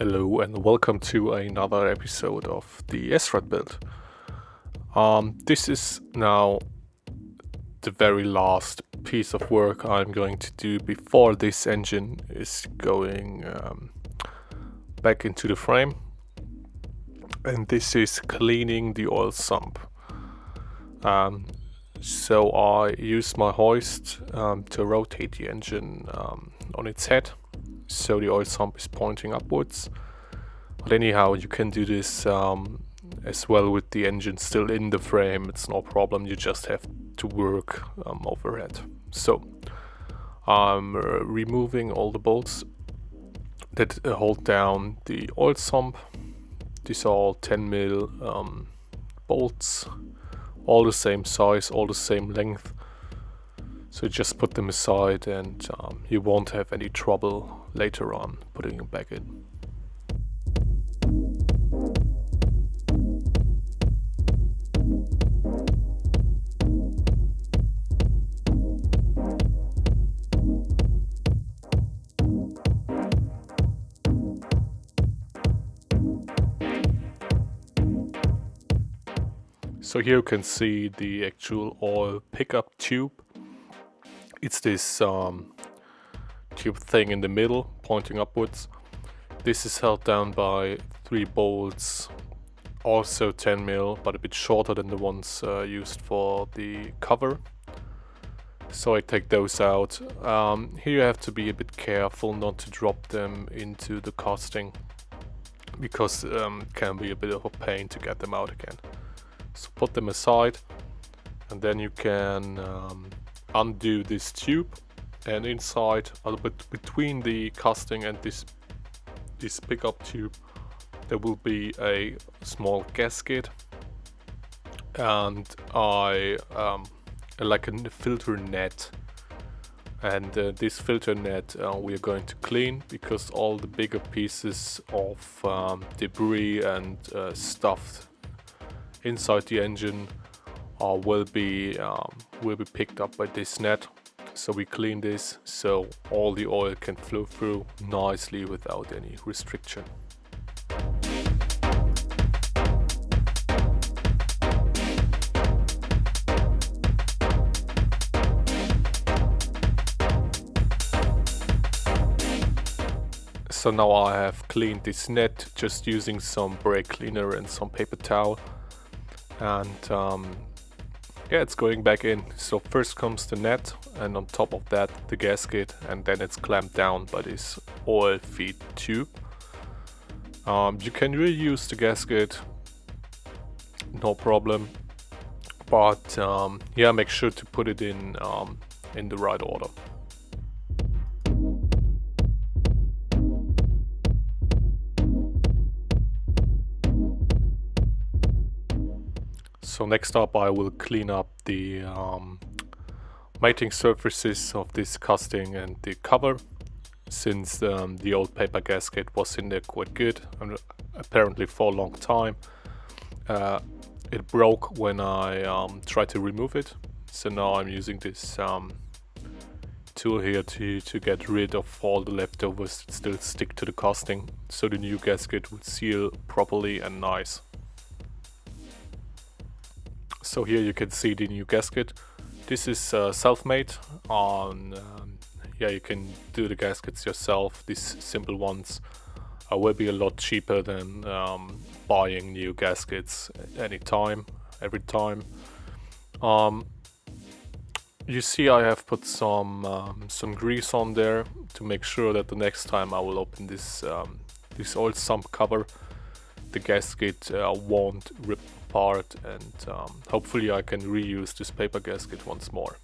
Hello and welcome to another episode of the Srad build. This is now the very last piece of work I'm going to do before this engine is going back into the frame. And this is cleaning the oil sump. So I use my hoist to rotate the engine on its head, so the oil sump is pointing upwards. But anyhow, you can do this as well with the engine still in the frame. It's no problem, you just have to work overhead. So I'm removing all the bolts that hold down the oil sump. These are all 10mm bolts, all the same size, all the same length. So just put them aside and you won't have any trouble later on putting them back in. So here you can see the actual oil pickup tube. It's this tube thing in the middle pointing upwards. This is held down by 3 bolts, also 10mm, but a bit shorter than the ones used for the cover. So I take those out. Here you have to be a bit careful not to drop them into the casting, because it can be a bit of a pain to get them out again. So put them aside, and then you can undo this tube, and inside, a little bit between the casting and this pickup tube, there will be a small gasket, and like a filter net. And this filter net we are going to clean, because all the bigger pieces of debris and stuff inside the engine will be picked up by this net. So we clean this so all the oil can flow through nicely without any restriction. So now I have cleaned this net just using some brake cleaner and some paper towel. And yeah, it's going back in. So first comes the net, and on top of that the gasket, and then it's clamped down by this oil feed tube. You can reuse the gasket, no problem, but yeah, make sure to put it in the right order. So next up I will clean up the mating surfaces of this casting and the cover, since the old paper gasket was in there quite good, and apparently for a long time. It broke when I tried to remove it, so now I'm using this tool here to get rid of all the leftovers that still stick to the casting, so the new gasket would seal properly and nice. So here you can see the new gasket. This is self-made. Yeah, you can do the gaskets yourself. These simple ones will be a lot cheaper than buying new gaskets every time. You see I have put some grease on there to make sure that the next time I will open this oil sump cover, the gasket won't rip apart, and hopefully I can reuse this paper gasket once more.